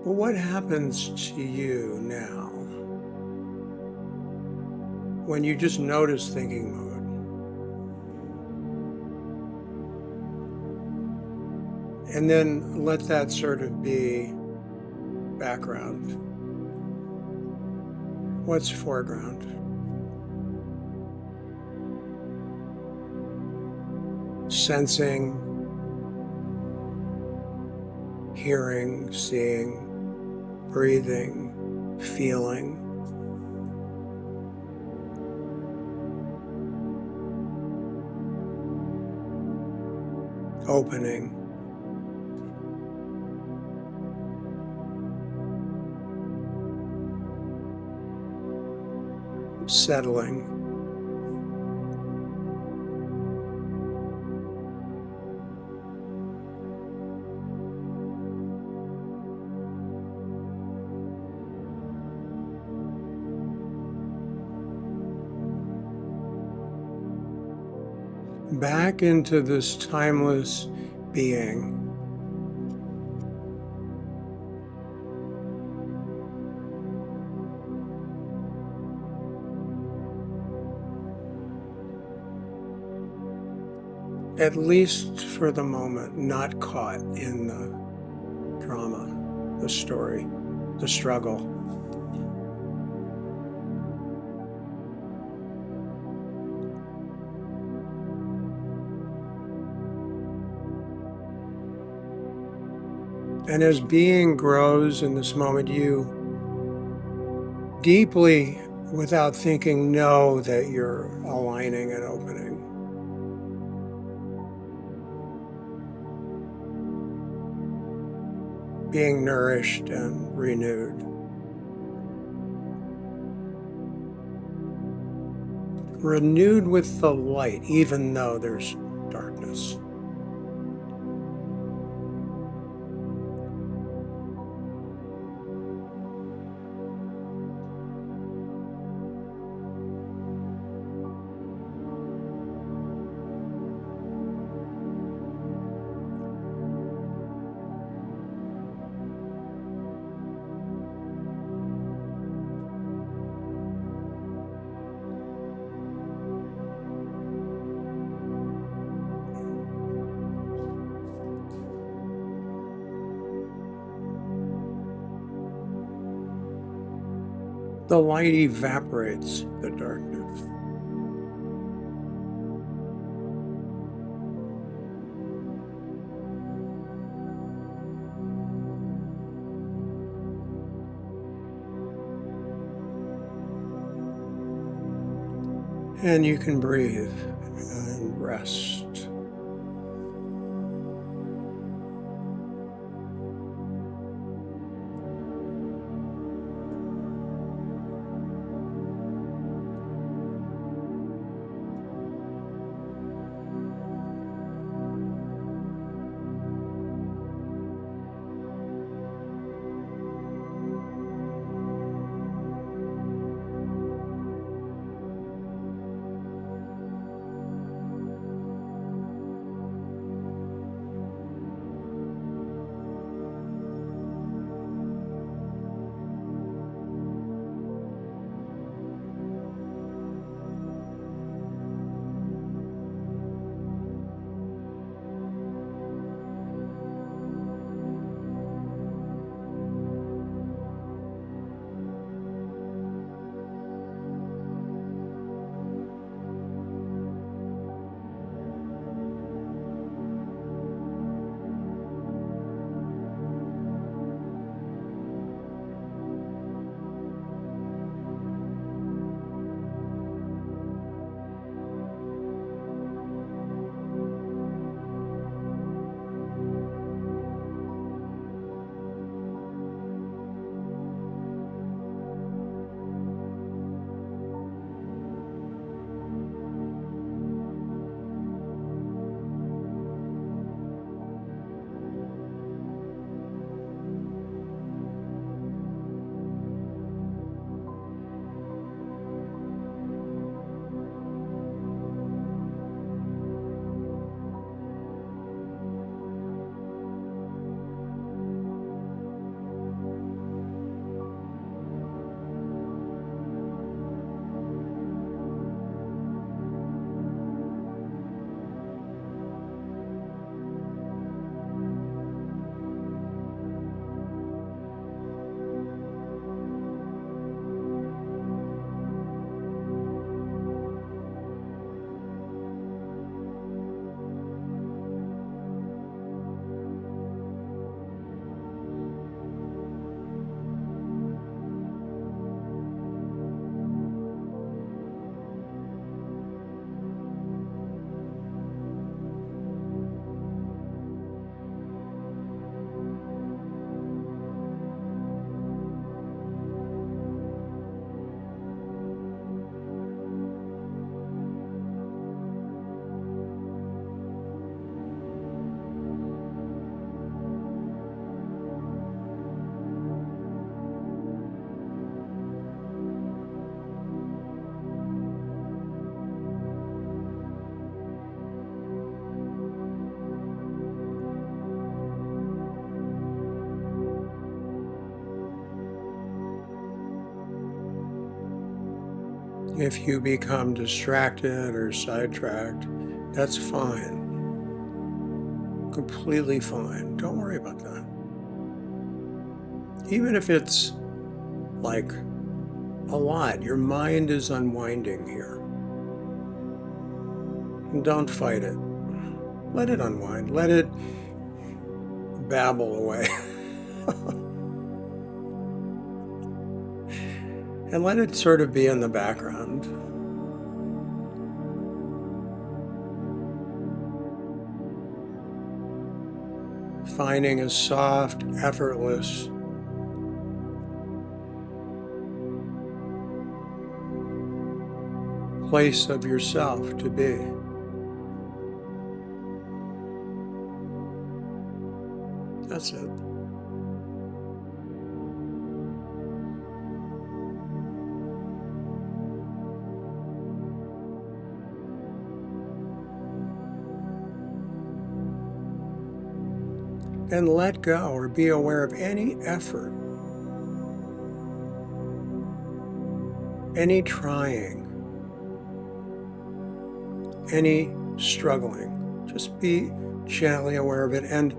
But what happens to you now when you just notice thinking mode? And then let that sort of be background. What's foreground? Sensing, hearing, seeing, breathing, feeling. Opening. Settling. Back into this timeless being. At least for the moment, not caught in the drama, the story, the struggle. And as being grows in this moment, you deeply, without thinking, know that you're aligning and opening. Being nourished and renewed. Renewed with the light, even though there's darkness. The light evaporates the darkness. And you can breathe and rest. If you become distracted or sidetracked, that's fine. Completely fine. Don't worry about that. Even if it's like a lot, your mind is unwinding here. And don't fight it. Let it unwind. Let it babble away. And let it sort of be in the background. Finding a soft, effortless place of yourself to be. That's it. And let go or be aware of any effort, any trying, any struggling. Just be gently aware of it and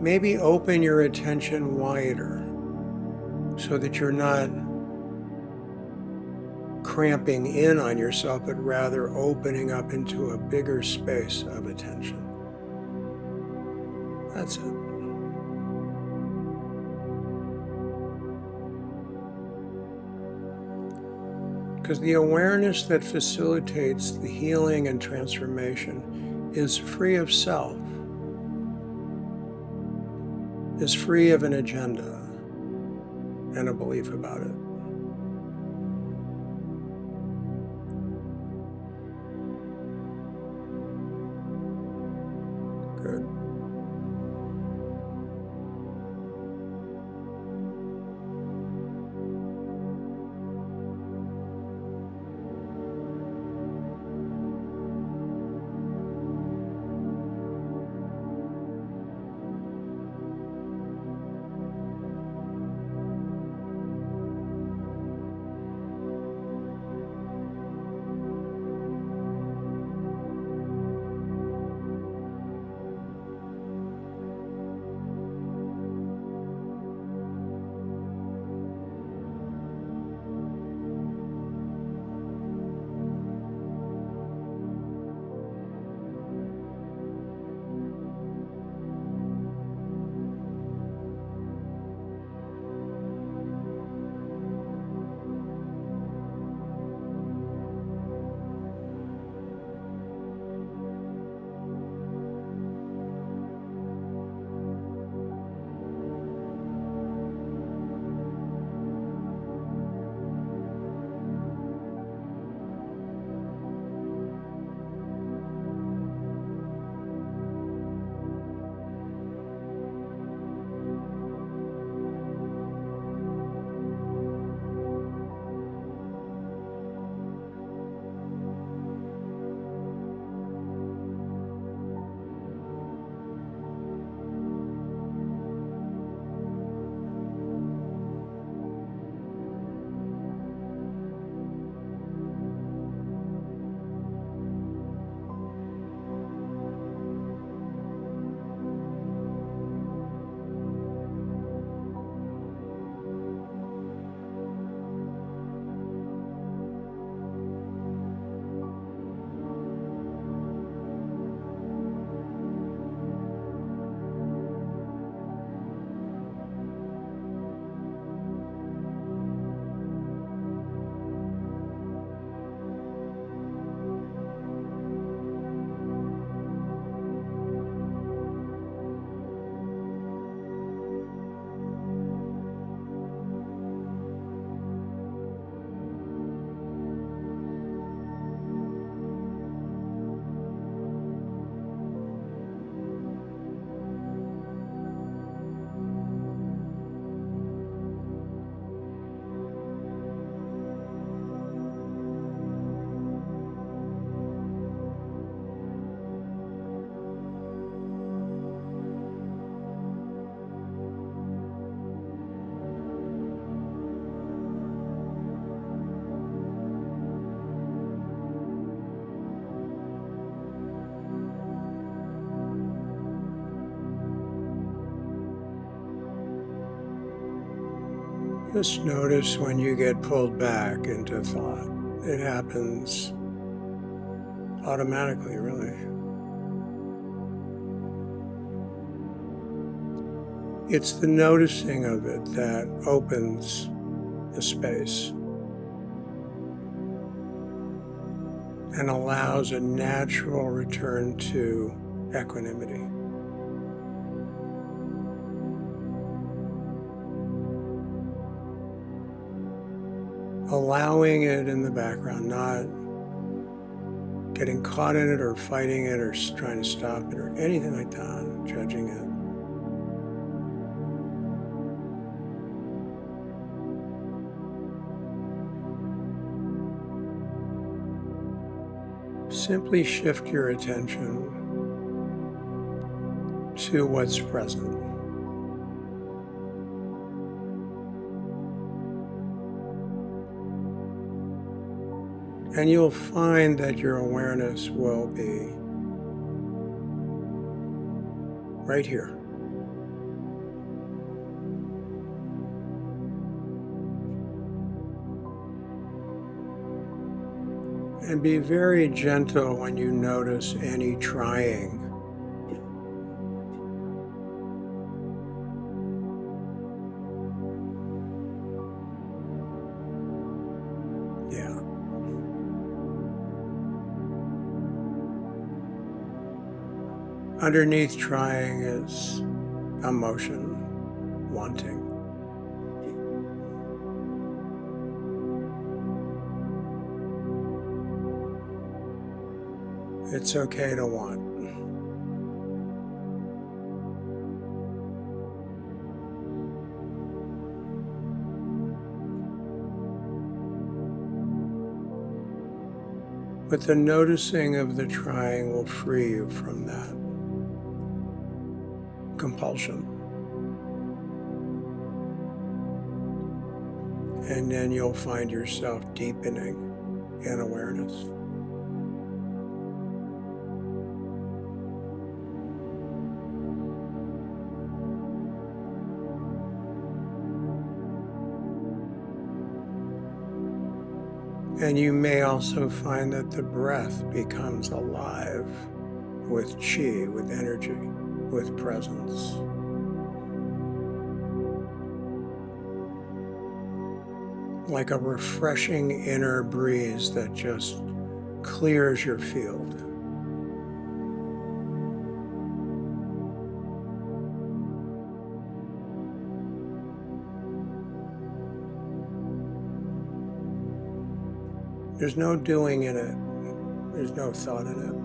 maybe open your attention wider so that you're not cramping in on yourself, but rather opening up into a bigger space of attention. That's it. Because the awareness that facilitates the healing and transformation is free of self, is free of an agenda and a belief about it. Good. Just notice when you get pulled back into thought. It happens automatically, really. It's the noticing of it that opens the space and allows a natural return to equanimity. Allowing it in the background, not getting caught in it or fighting it or trying to stop it or anything like that, judging it. Simply shift your attention to what's present. And you'll find that your awareness will be right here. And be very gentle when you notice any trying. Yeah. Underneath trying is emotion, wanting. It's okay to want. But the noticing of the trying will free you from that compulsion. And then you'll find yourself deepening in awareness. And you may also find that the breath becomes alive with chi, with energy, with presence. Like a refreshing inner breeze that just clears your field. There's no doing in it. There's no thought in it.